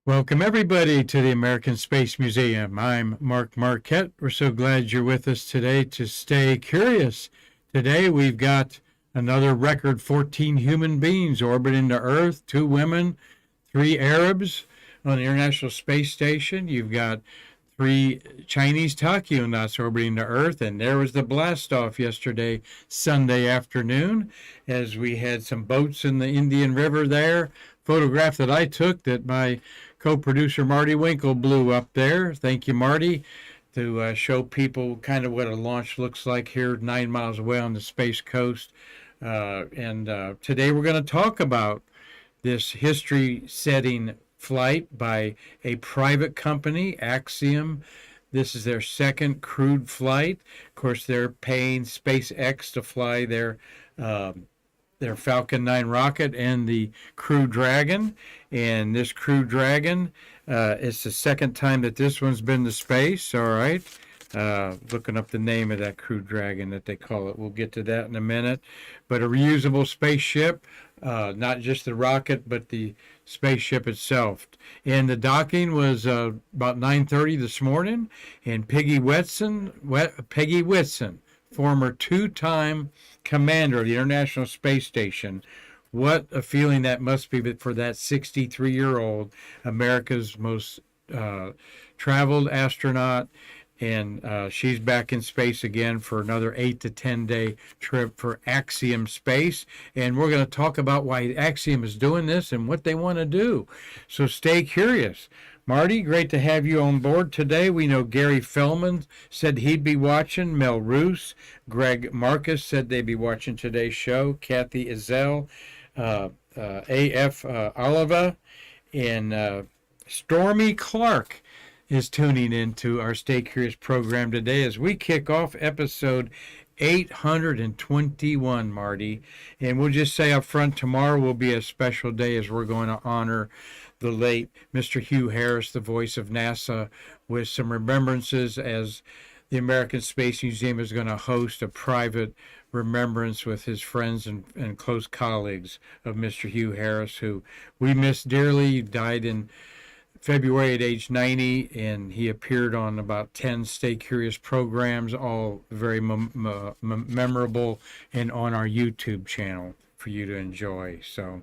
Welcome, everybody, to the American Space Museum. I'm Marquette. We're so glad you're with us today to stay curious. Today, we've got another record 14 human beings orbiting the Earth, 2 women, 3 Arabs on the International Space Station. You've got 3 Chinese tachyonauts orbiting the Earth, and there was the blast-off yesterday, Sunday afternoon, as we had some boats in the Indian River there. Photograph that I took that my co-producer Marty Winkle blew up there. Thank you, Marty, to show people kind of what a launch looks like here 9 miles away on the Space Coast. And today we're going to talk about this history-setting flight by a private company, Axiom. This is their second crewed flight. Of course, they're paying SpaceX to fly their Falcon 9 rocket and the Crew Dragon. And this Crew Dragon, it's the second time that this one's been to space, all right? Looking up the name of that Crew Dragon that they call it. We'll get to that in a minute. But a reusable spaceship, not just the rocket, but the spaceship itself. And the docking was about 9:30 this morning. And Peggy Whitson, former 2-time commander of the International Space Station. What a feeling that must be for that 63-year-old, America's most traveled astronaut. And she's back in space again for another 8 to 10-day trip for Axiom Space. And we're going to talk about why Axiom is doing this and what they want to do. So stay curious. Marty, great to have you on board today. We know Gary Fellman said he'd be watching. Mel Roos, Greg Marcus said they'd be watching today's show. Kathy Izell, A.F. Oliva, and Stormy Clark is tuning into our Stay Curious program today as we kick off episode 821, Marty. And we'll just say up front, tomorrow will be a special day as we're going to honor the late Mr. Hugh Harris, the voice of NASA, with some remembrances, as the American Space Museum is going to host a private remembrance with his friends and close colleagues of Mr. Hugh Harris, who we miss dearly. He died in February at age 90, and he appeared on about 10 Stay Curious programs, all very memorable, and on our YouTube channel for you to enjoy. So,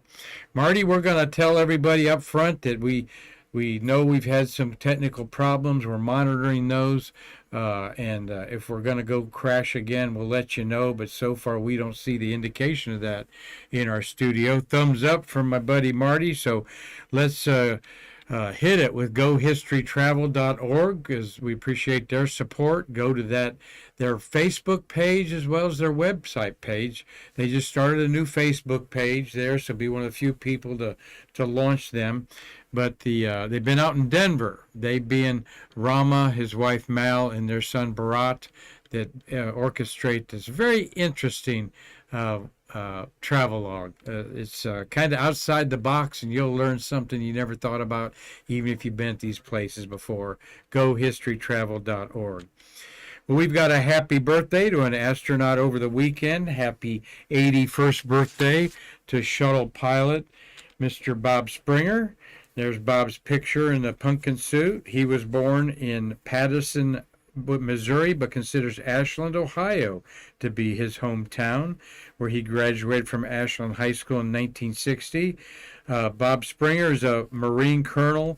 Marty, we're going to tell everybody up front that we know we've had some technical problems. We're monitoring those, and if we're going to go crash again, we'll let you know. But so far, we don't see the indication of that in our studio. Thumbs up from my buddy Marty. So let's hit it with gohistorytravel.org, because we appreciate their support. Go to their Facebook page as well as their website page. They just started a new Facebook page there, so be one of the few people to launch them. But they've been out in Denver. They being Rama, his wife Mal, and their son Bharat, that orchestrate this very interesting travelogue. It's kind of outside the box, and you'll learn something you never thought about, even if you've been at these places before. GoHistoryTravel.org. Well, we've got a happy birthday to an astronaut over the weekend. Happy 81st birthday to shuttle pilot Mr. Bob Springer. There's Bob's picture in the pumpkin suit. He was born in Paterson, Missouri, but considers Ashland, Ohio to be his hometown, where he graduated from Ashland High School in 1960. Bob Springer is a Marine colonel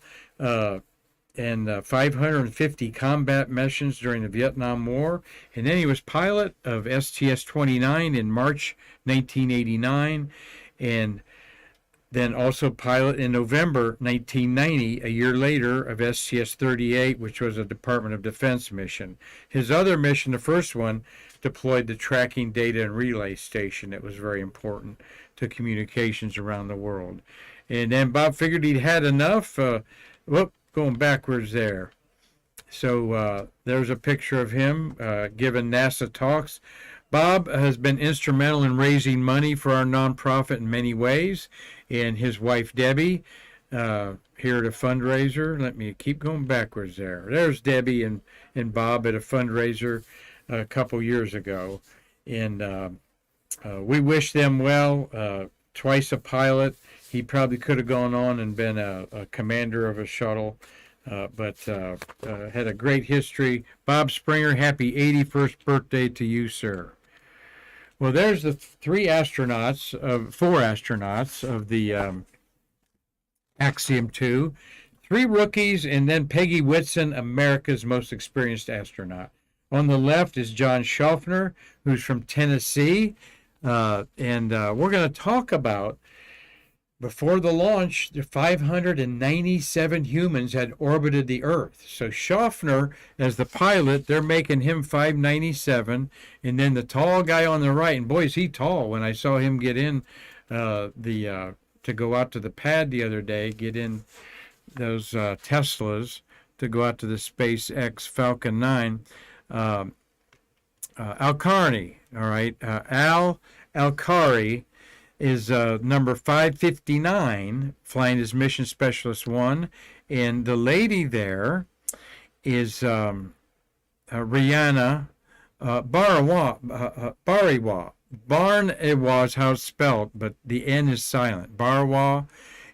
and 550 combat missions during the Vietnam War. And then he was pilot of STS-29 in March 1989, and then also pilot in November 1990, a year later, of STS-38, which was a Department of Defense mission. His other mission, the first one, deployed the tracking data and relay station that was very important to communications around the world. And then Bob figured he'd had enough. Going backwards there. So there's a picture of him giving NASA talks. Bob has been instrumental in raising money for our nonprofit in many ways, and his wife Debbie here at a fundraiser. Let me keep going backwards there. There's Debbie and Bob at a fundraiser a couple years ago, and we wish them well. Twice a pilot He probably could have gone on and been a commander of a shuttle, but had a great history. Bob Springer, happy 81st birthday to you, sir. Well, there's the four astronauts of the Axiom 2. 3 rookies, and then Peggy Whitson, America's most experienced astronaut. On the left is John Schaffner, who's from Tennessee. And we're going to talk about, before the launch, the 597 humans had orbited the Earth. So Schaffner, as the pilot, they're making him 597. And then the tall guy on the right, and boy, is he tall. When I saw him get in to go out to the pad the other day, get in those Teslas to go out to the SpaceX Falcon 9. Al-Karni, all right. Al Al-Kari is number 559, flying as Mission Specialist 1. And the lady there is Rihanna Bariwa. Barn, it was how it's spelled, but the N is silent. Bariwa,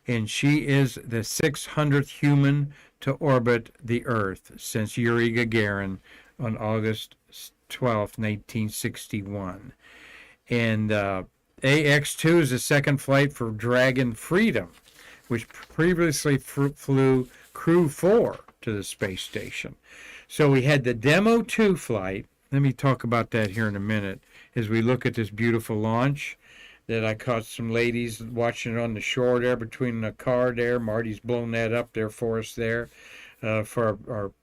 and she is the 600th human to orbit the Earth since Yuri Gagarin on August 12, 1961. And AX-2 is the second flight for Dragon Freedom, which previously flew Crew 4 to the space station. So we had the Demo 2 flight. Let me talk about that here in a minute as we look at this beautiful launch that I caught some ladies watching it on the shore there between the car there. Marty's blown that up there for us there for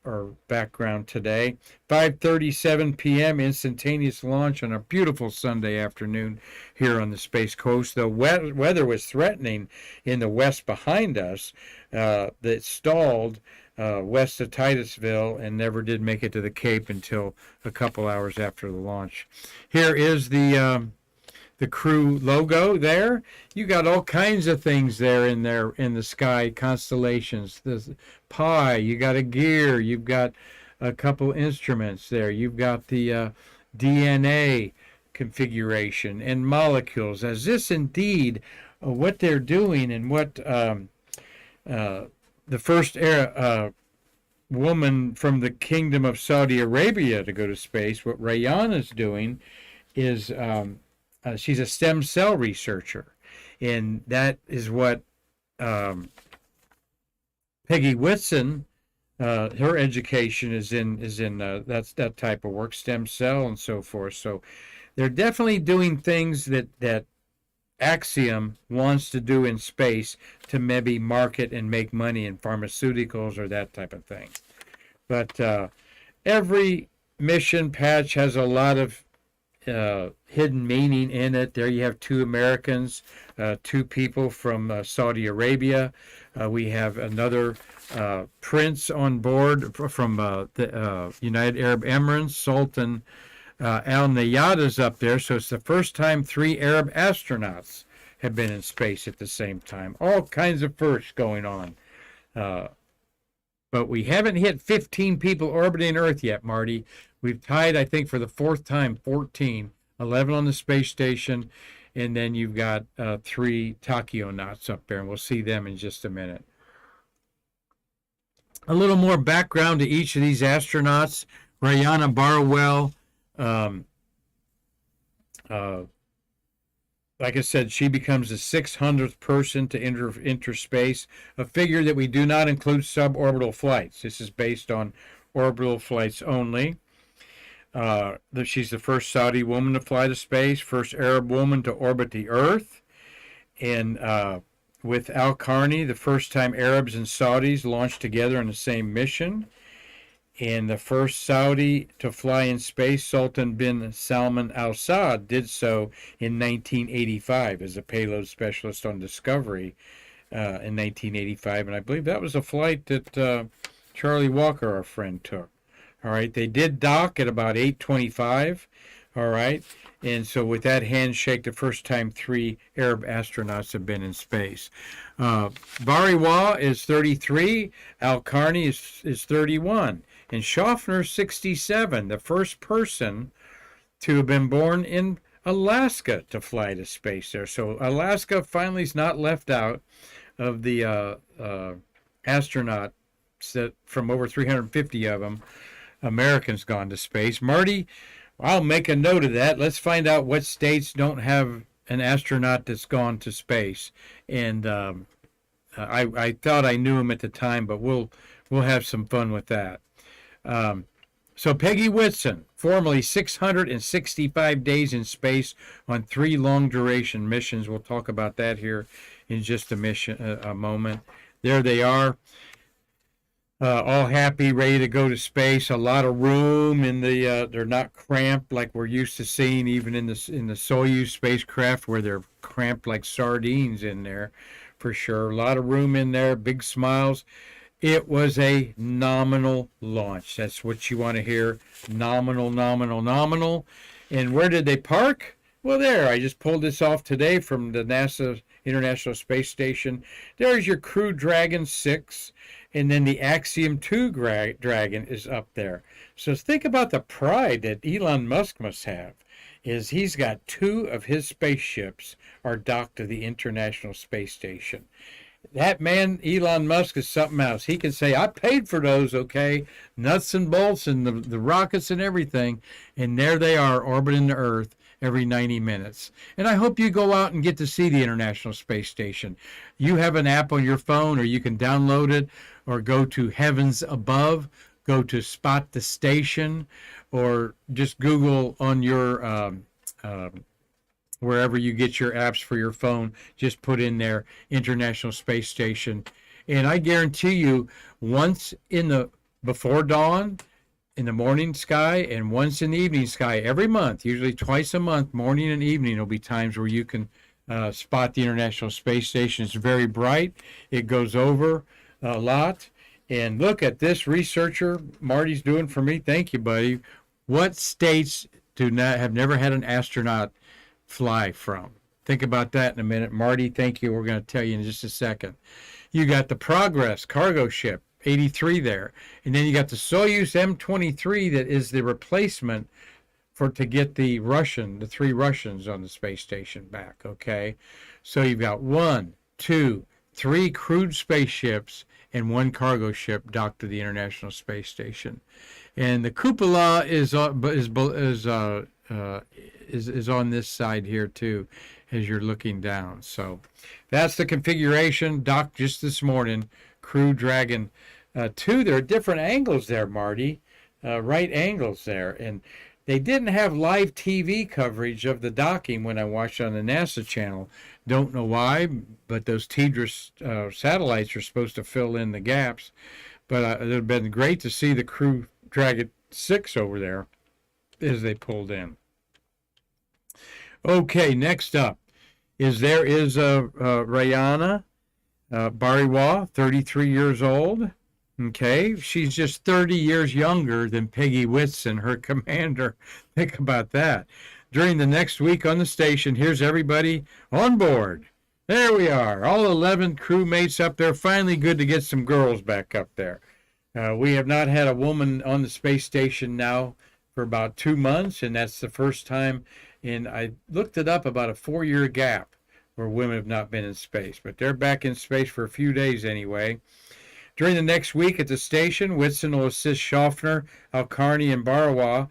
our background today. 5:37 p.m. instantaneous launch on a beautiful Sunday afternoon here on the Space Coast. The weather was threatening in the west behind us. That stalled west of Titusville and never did make it to the Cape until a couple hours after the launch. Here is the crew logo there. You got all kinds of things there in the sky, constellations, the pie, you got a gear, you've got a couple instruments there, you've got the DNA configuration and molecules. As this indeed what they're doing and what the first woman from the Kingdom of Saudi Arabia to go to space, what Rihanna's doing is she's a stem cell researcher, and that is what Peggy Whitson, her education is in that's that type of work, stem cell and so forth. So they're definitely doing things that Axiom wants to do in space to maybe market and make money in pharmaceuticals or that type of thing. But every mission patch has a lot of hidden meaning in it. There you have 2 Americans, 2 people from Saudi Arabia. We have another prince on board from the United Arab Emirates, Sultan Al Nayada's up there. So it's the first time 3 Arab astronauts have been in space at the same time. All kinds of firsts going on. But we haven't hit 15 people orbiting Earth yet, Marty. We've tied, I think, for the 4th time, 14, 11 on the space station, and then you've got 3 tachionauts up there, and we'll see them in just a minute. A little more background to each of these astronauts. Rihanna Barwell, like I said, she becomes the 600th person to enter space, a figure that we do not include suborbital flights. This is based on orbital flights only. She's the first Saudi woman to fly to space, first Arab woman to orbit the Earth, and with Al-Karni, the first time Arabs and Saudis launched together on the same mission, and the first Saudi to fly in space, Sultan bin Salman Al Saud, did so in 1985 as a payload specialist on Discovery in 1985, and I believe that was a flight that Charlie Walker, our friend, took. All right, they did dock at about 8:25. All right, and so with that handshake, the first time 3 Arab astronauts have been in space. Bariwa is 33, Al-Karni is 31, and Schaffner 67, the first person to have been born in Alaska to fly to space there. So Alaska finally is not left out of the astronauts that from over 350 of them, Americans gone to space. Marty, I'll make a note of that. Let's find out what states don't have an astronaut that's gone to space. And I thought I knew him at the time, but we'll have some fun with that. So Peggy Whitson, formerly 665 days in space on 3 long-duration missions. We'll talk about that here in just a moment. There they are, all happy, ready to go to space. A lot of room in the. They're not cramped like we're used to seeing, even in the Soyuz spacecraft, where they're cramped like sardines in there, for sure. A lot of room in there. Big smiles. It was a nominal launch. That's what you want to hear. Nominal, nominal, nominal. And where did they park? Well, there. I just pulled this off today from the NASA International Space Station. There's your Crew Dragon 6. And then the Axiom 2 Dragon is up there. So think about the pride that Elon Musk must have. Is he's got 2 of his spaceships are docked to the International Space Station. That man, Elon Musk, is something else. He can say, I paid for those, okay? Nuts and bolts and the rockets and everything. And there they are, orbiting the Earth every 90 minutes. And I hope you go out and get to see the International Space Station. You have an app on your phone, or you can download it, or go to Heavens Above, go to Spot the Station, or just Google on your wherever you get your apps for your phone, just put in there International Space Station. And I guarantee you, once before dawn, in the morning sky, and once in the evening sky, every month, usually twice a month, morning and evening, there'll be times where you can spot the International Space Station. It's very bright. It goes over a lot. And look at this researcher Marty's doing for me. Thank you, buddy. What states have never had an astronaut fly from? Think about that in a minute. Marty, thank you. We're going to tell you in just a second. You got the Progress cargo ship, 83 there. And then you got the Soyuz M-23 that is the replacement to get the 3 Russians on the space station back, okay? So you've got 1, 2, 3 crewed spaceships and 1 cargo ship docked to the International Space Station. And the cupola is on this side here too, as you're looking down. So that's the configuration. Docked just this morning. Crew Dragon 2. There are different angles there, Marty. Right angles there. And they didn't have live TV coverage of the docking when I watched on the NASA channel. Don't know why, but those TDRS satellites are supposed to fill in the gaps. But it would have been great to see the Crew Dragon 6 over there as they pulled in. Okay, next up is Rayana Bariwa, 33 years old. Okay, she's just 30 years younger than Peggy Whitson, her commander. Think about that. During the next week on the station, here's everybody on board. There we are, all 11 crewmates up there. Finally good to get some girls back up there. We have not had a woman on the space station now for about 2 months, and that's the first time. And I looked it up, about a 4-year gap where women have not been in space. But they're back in space for a few days anyway. During the next week at the station, Whitson will assist Schaffner, Alcarni, and Barawa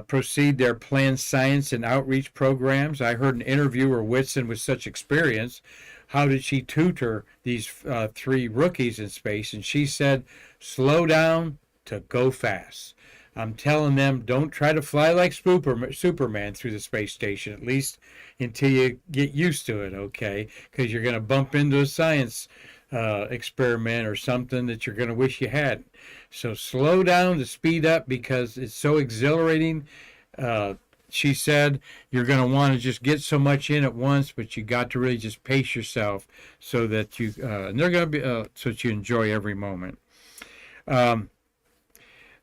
proceed their planned science and outreach programs. I heard an interview where Whitson, with such experience, how did she tutor these 3 rookies in space? And she said, slow down to go fast. I'm telling them, don't try to fly like Superman through the space station, at least until you get used to it, okay? Because you're going to bump into a science experiment or something that you're going to wish you hadn't. So slow down to speed up, because it's so exhilarating. She said you're going to want to just get so much in at once, but you got to really just pace yourself so that you and they're going to be so that you enjoy every moment.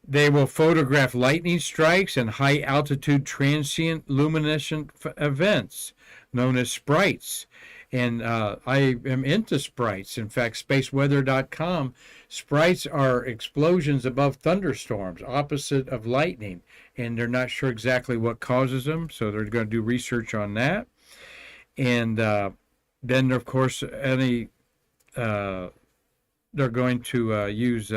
They will photograph lightning strikes and high-altitude transient luminescent events known as sprites. And I am into sprites. In fact, spaceweather.com, sprites are explosions above thunderstorms, opposite of lightning. And they're not sure exactly what causes them, so they're going to do research on that. And then, of course, they're going to use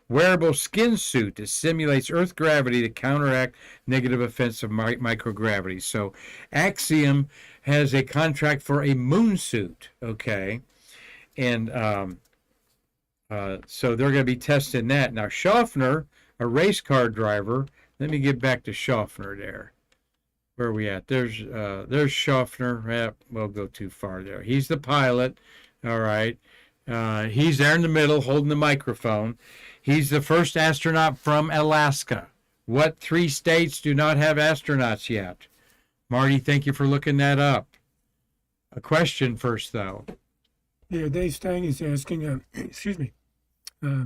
wearable skin suit that simulates Earth gravity to counteract negative effects of microgravity. So Axiom has a contract for a moon suit, okay? And so they're going to be testing that. Now, Schaffner, a race car driver, let me get back to Schaffner there. Where are we at? There's Schaffner. We'll go too far there. He's the pilot, all right. He's there in the middle holding the microphone. He's the first astronaut from Alaska. What 3 states do not have astronauts yet? Marty, thank you for looking that up. A question first, though. Yeah, Dave Stein is asking, excuse me. I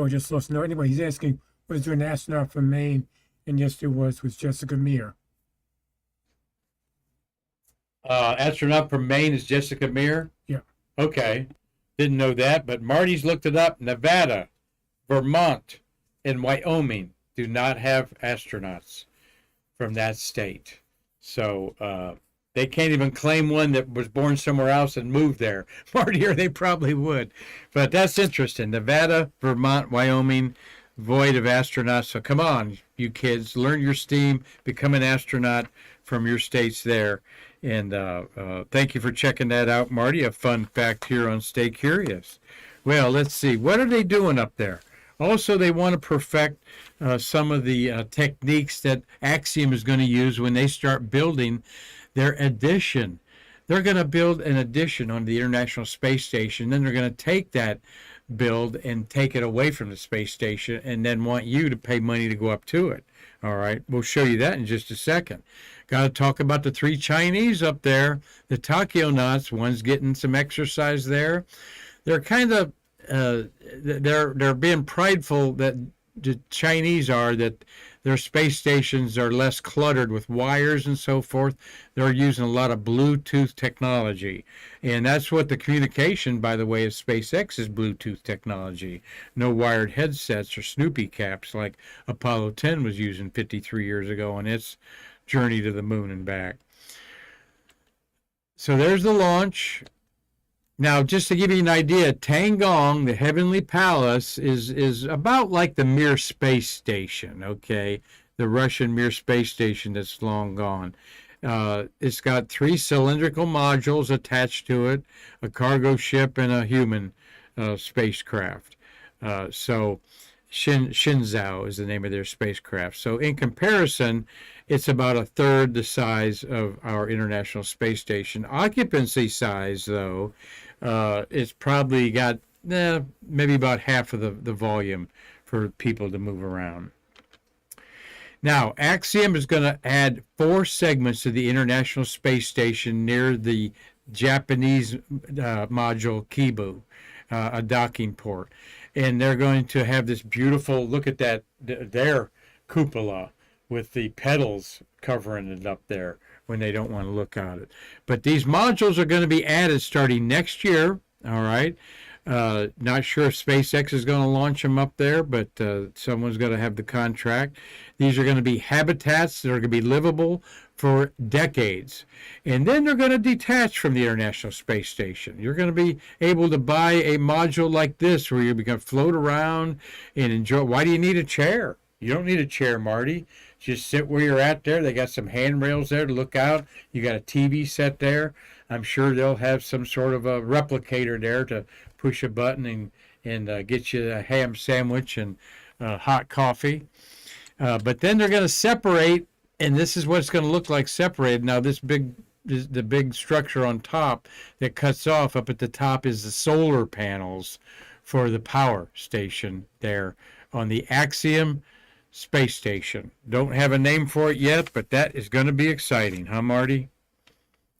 just lost. No, anyway, he's asking, was there an astronaut from Maine? And yes, there was Jessica Meir. Astronaut from Maine is Jessica Meir? Yeah. Okay. Didn't know that, but Marty's looked it up. Nevada, Vermont, and Wyoming do not have astronauts from that state. So they can't even claim one that was born somewhere else and moved there. Marty, or they probably would. But that's interesting. Nevada, Vermont, Wyoming, void of astronauts. So come on, you kids, learn your STEAM, become an astronaut from your states there. And thank you for checking that out, Marty. A fun fact here on Stay Curious. Well, let's see. What are they doing up there? Also, they want to perfect some of the techniques that Axiom is going to use when they start building their addition. They're going to build an addition on the International Space Station. Then they're going to take that build and take it away from the space station and then want you to pay money to go up to it. All right. We'll show you that in just a second. Got to talk about the 3 Chinese up there, the Takyonauts. One's getting some exercise there. They're kind of they're being prideful, that the Chinese are, that their space stations are less cluttered with wires and so forth. They're using a lot of Bluetooth technology. And that's what the communication, by the way, of SpaceX is Bluetooth technology. No wired headsets or Snoopy caps like Apollo 10 was using 53 years ago on its journey to the moon and back. So there's the launch. Now, just to give you an idea, Tiangong, the Heavenly Palace, is about like the Mir space station, okay? The Russian Mir space station that's long gone. It's got 3 cylindrical modules attached to it, a cargo ship and a human spacecraft. So Shenzhou is the name of their spacecraft. So in comparison, it's about 1/3 the size of our International Space Station. Occupancy size, though, it's probably got maybe about half of the volume for people to move around. Now, Axiom is going to add 4 segments to the International Space Station near the Japanese module Kibu, a docking port. And they're going to have this beautiful, look at that, their cupola with the petals covering it up there when they don't want to look at it. But these modules are going to be added starting next year, all right? Not sure if SpaceX is going to launch them up there, but someone's going to have the contract. These are going to be habitats that are going to be livable for decades. And then they're going to detach from the International Space Station. You're going to be able to buy a module like this where you're going to float around and enjoy. Why do you need a chair? You don't need a chair, Marty. Just sit where you're at there. They got some handrails there to look out. You got a TV set there. I'm sure they'll have some sort of a replicator there to push a button and get you a ham sandwich and hot coffee. But then they're going to separate, and this is what it's going to look like separated. Now, the big structure on top that cuts off up at the top is the solar panels for the power station there on the Axiom Space Station. Don't have a name for it yet, but that is going to be exciting, huh, Marty?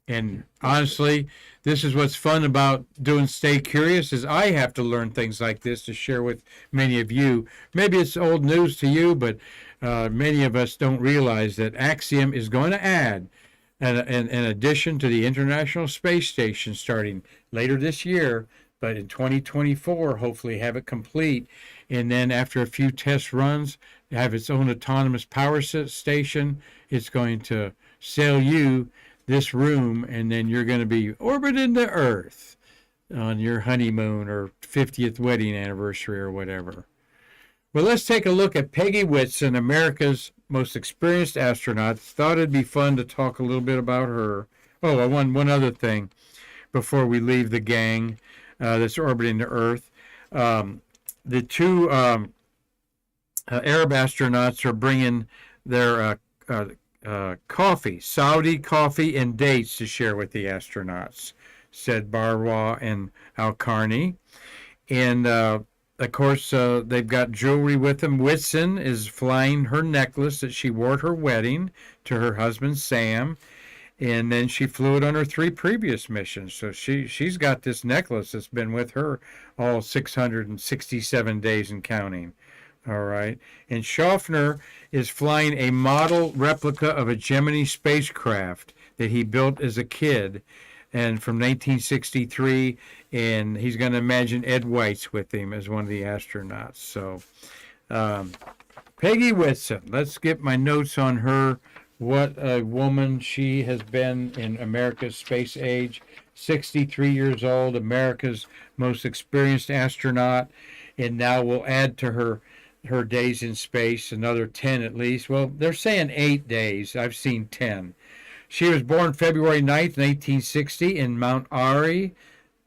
And honestly, this is what's fun about doing Stay Curious, is I have to learn things like this to share with many of you. Maybe it's old news to you, but many of us don't realize that Axiom is going to add in addition to the International Space Station starting later this year, but in 2024, hopefully have it complete. And then after a few test runs, have its own autonomous power station. It's going to sell you this room, and then you're going to be orbiting the Earth on your honeymoon or 50th wedding anniversary or whatever. Well, let's take a look at Peggy Whitson, America's most experienced astronaut. Thought it'd be fun to talk a little bit about her. Oh, one other thing before we leave the gang that's orbiting the Earth. The two Arab astronauts are bringing their coffee, Saudi coffee and dates to share with the astronauts, said Barwa and Al-Karni. And of course, they've got jewelry with them. Whitson is flying her necklace that she wore at her wedding to her husband, Sam. And then she flew it on her 3 previous missions. So she's got this necklace that's been with her all 667 days and counting. All right. And Schaffner is flying a model replica of a Gemini spacecraft that he built as a kid and from 1963, and he's going to imagine Ed White's with him as one of the astronauts. So, Peggy Whitson, let's get my notes on her. What a woman she has been in America's space age. 63 years old, America's most experienced astronaut, and now we'll add to her days in space another 10 at least. Well, they're saying 8 days. I've seen 10. She was born February 9th, 1960 in Mount Airy,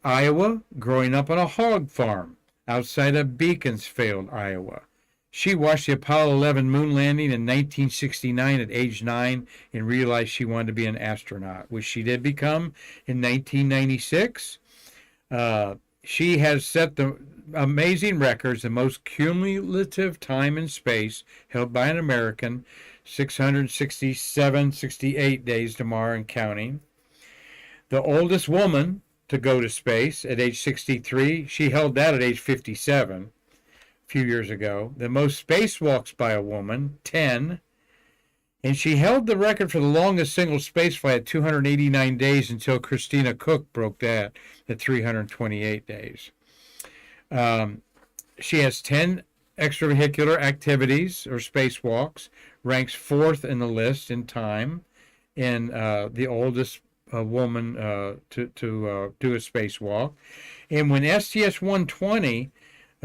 Iowa, growing up on a hog farm outside of Beaconsfield, Iowa. She watched the Apollo 11 moon landing in 1969 at age 9 and realized she wanted to be an astronaut, which she did become in 1996. She has set the amazing records, the most cumulative time in space held by an American, 68 days tomorrow and counting. The oldest woman to go to space at age 63, she held that at age 57 a few years ago. The most spacewalks by a woman, 10. And she held the record for the longest single spaceflight at 289 days until Christina Koch broke that at 328 days. She has 10 extravehicular activities or spacewalks, ranks 4th in the list in time, and the oldest woman to do a spacewalk. And when STS-120,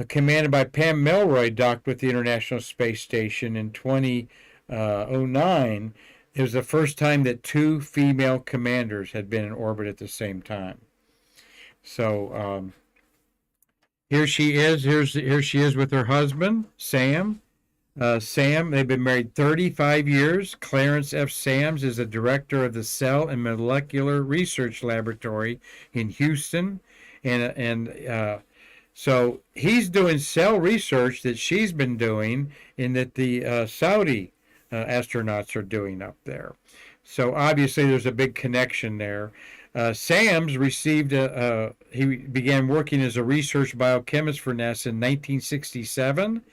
commanded by Pam Melroy, docked with the International Space Station in 2009, it was the first time that 2 female commanders had been in orbit at the same time. So here she is. Here she is with her husband, Sam. They've been married 35 years. Clarence F. Sams is the director of the Cell and Molecular Research Laboratory in Houston. So he's doing cell research that she's been doing and that the Saudi astronauts are doing up there. So obviously there's a big connection there. Sams received he began working as a research biochemist for NASA in 1967.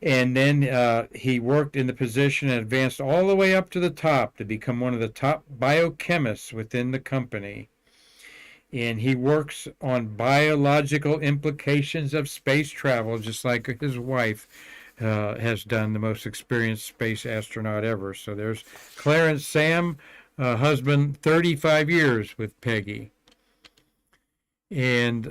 And then he worked in the position and advanced all the way up to the top to become one of the top biochemists within the company. And he works on biological implications of space travel, just like his wife has done, the most experienced space astronaut ever. So there's Clarence Sam, husband, 35 years with Peggy. And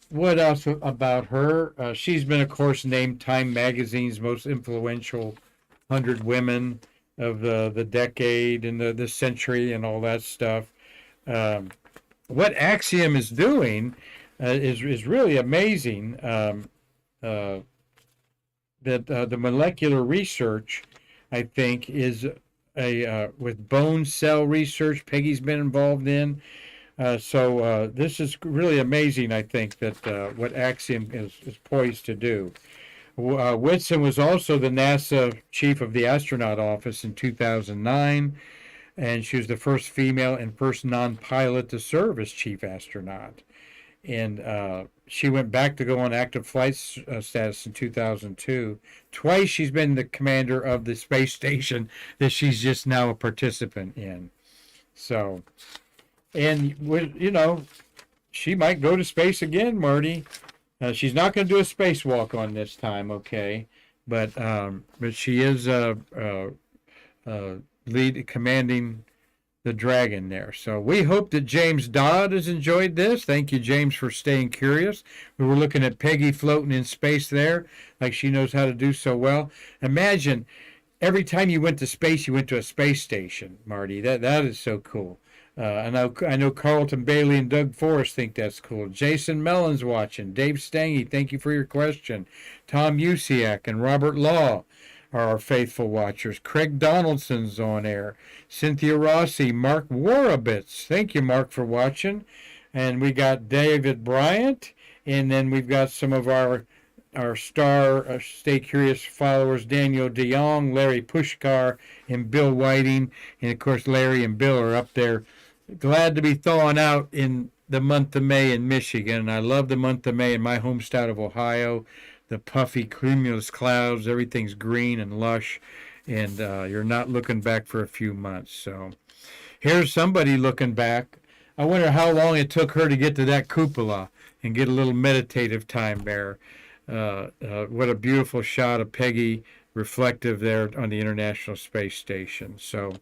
what else about her? She's been, of course, named Time Magazine's most influential 100 women of the decade and the century and all that stuff. What Axiom is doing is really amazing. That the molecular research, I think, is with bone cell research Peggy's been involved in. So this is really amazing, I think, that what Axiom is poised to do. Whitson was also the NASA chief of the astronaut office in 2009, and she was the first female and first non-pilot to serve as chief astronaut. And she went back to go on active flight status in 2002. Twice she's been the commander of the space station that she's just now a participant in. So, and she might go to space again, Marty. She's not going to do a spacewalk on this time, okay? But she is lead commanding the Dragon there. So we hope that James Dodd has enjoyed this. Thank you, James, for staying curious. We were looking at Peggy floating in space there, like she knows how to do so well. Imagine every time you went to space, you went to a space station, Marty. That is so cool. I know Carlton Bailey and Doug Forrest think that's cool. Jason Mellon's watching. Dave Stange, thank you for your question. Tom Usiak and Robert Law are our faithful watchers. Craig Donaldson's on air. Cynthia Rossi, Mark Warabitz. Thank you, Mark, for watching. And we got David Bryant. And then we've got some of our Stay Curious followers, Daniel DeYoung, Larry Pushkar, and Bill Whiting. And, of course, Larry and Bill are up there. Glad to be thawing out in the month of May in Michigan. I love the month of May in my home state of Ohio. The puffy cumulus clouds, everything's green and lush, and you're not looking back for a few months. So here's somebody looking back. I wonder how long it took her to get to that cupola and get a little meditative time there. What a beautiful shot of Peggy reflective there on the International Space Station. So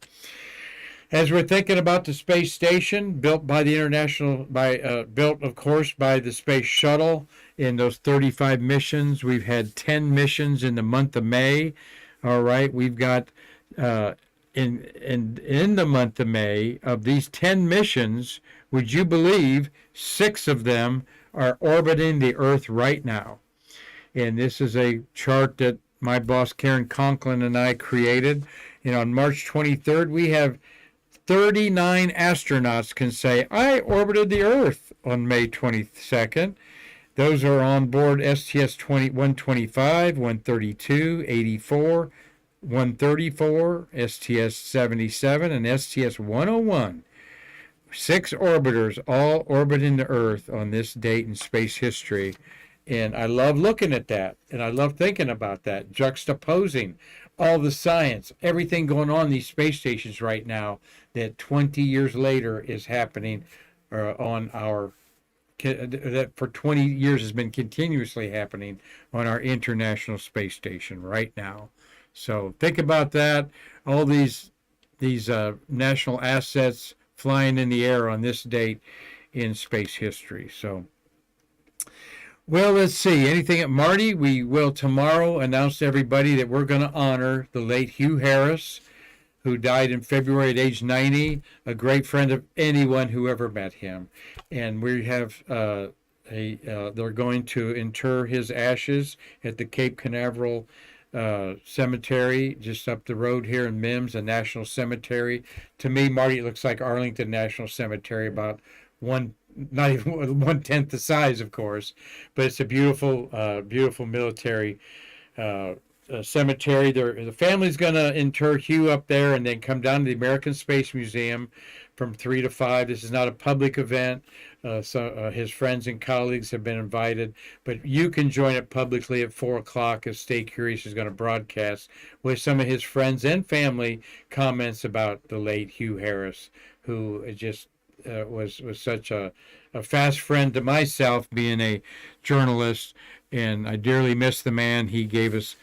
as we're thinking about the space station, built of course by the Space Shuttle in those 35 missions, we've had 10 missions in the month of May. All right, we've got in the month of May of these 10 missions, would you believe 6 of them are orbiting the Earth right now? And this is a chart that my boss Karan Conklin and I created. And on March 23rd, we have 39 astronauts can say, I orbited the Earth on May 22nd. Those are on board STS-125, 132, 84, 134, STS-77, and STS-101. 6 orbiters all orbiting the Earth on this date in space history. And I love looking at that, and I love thinking about that, juxtaposing all the science, everything going on in these space stations right now that 20 years later is happening that for 20 years has been continuously happening on our International Space Station right now. So think about that, all these national assets flying in the air on this date in space history. So, well, let's see. Anything at Marty? We will tomorrow announce to everybody that we're going to honor the late Hugh Harris, who died in February at age 90, a great friend of anyone who ever met him. And we have they're going to inter his ashes at the Cape Canaveral Cemetery, just up the road here in Mims, a national cemetery. To me, Marty, it looks like Arlington National Cemetery, about not even 1/10 the size, of course, but it's a beautiful military cemetery. The family's going to inter Hugh up there and then come down to the American Space Museum from 3 to 5. This is not a public event. So his friends and colleagues have been invited, but you can join it publicly at 4 o'clock as Stay Curious is going to broadcast with some of his friends and family comments about the late Hugh Harris, who just was such a fast friend to myself, being a journalist, and I dearly miss the man. He gave us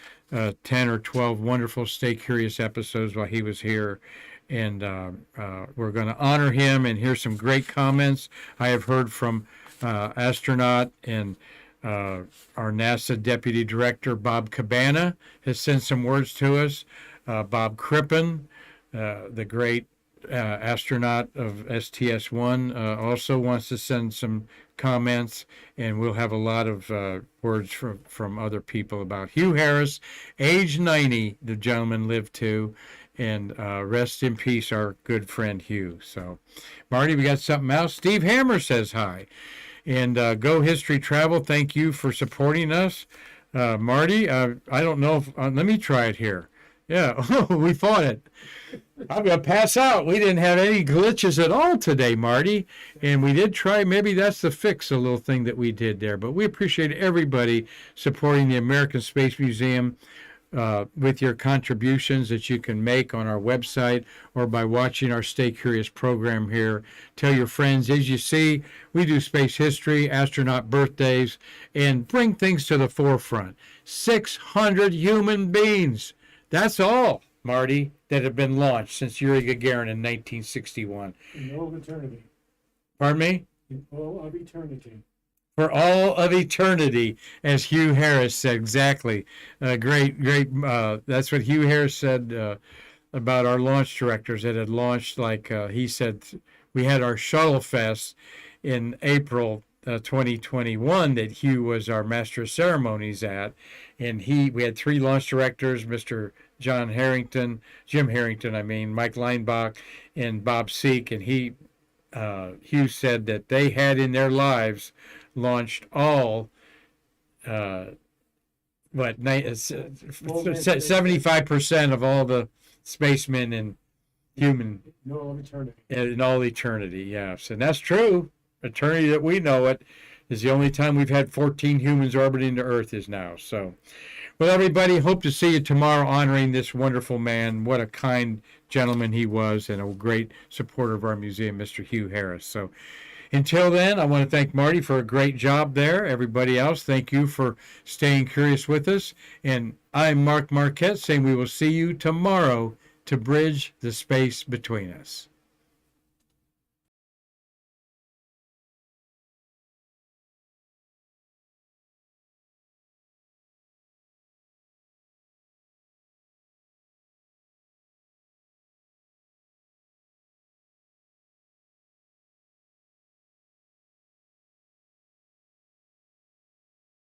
10 or 12 wonderful Stay Curious episodes while he was here, and we're going to honor him and hear some great comments. I have heard from astronaut and our NASA Deputy Director Bob Cabana has sent some words to us. Bob Crippen, the great astronaut of STS-1, also wants to send some comments, and we'll have a lot of words from other people about Hugh Harris, age 90, the gentleman lived to, and rest in peace, our good friend Hugh. So, Marty, we got something else. Steve Hammer says hi, and Go History Travel, thank you for supporting us. Marty, I don't know if, let me try it here. Yeah, oh, we fought it. I'm going to pass out. We didn't have any glitches at all today, Marty. And we did try, maybe that's the fix, a little thing that we did there. But we appreciate everybody supporting the American Space Museum with your contributions that you can make on our website or by watching our Stay Curious program here. Tell your friends. As you see, we do space history, astronaut birthdays, and bring things to the forefront. 600 human beings. That's all, Marty, that have been launched since Yuri Gagarin in 1961. In all of eternity. Pardon me? In all of eternity. For all of eternity, as Hugh Harris said. Exactly. Great. That's what Hugh Harris said about our launch directors that had launched, like he said, we had our Shuttle Fest in April 2021 that Hugh was our master of ceremonies at. And we had 3 launch directors, Mr. Jim Harrington, Mike Leinbach, and Bob Seek. And Hugh said that they had in their lives launched all 75% of all the spacemen and human In all of eternity. in all eternity. Yes, and that's true. Eternity that we know it is the only time we've had 14 humans orbiting the Earth is now. So, well, everybody, hope to see you tomorrow honoring this wonderful man. What a kind gentleman he was, and a great supporter of our museum, Mr. Hugh Harris. So, until then, I want to thank Marty for a great job there. Everybody else, thank you for staying curious with us. And I'm Mark Marquette saying we will see you tomorrow to bridge the space between us.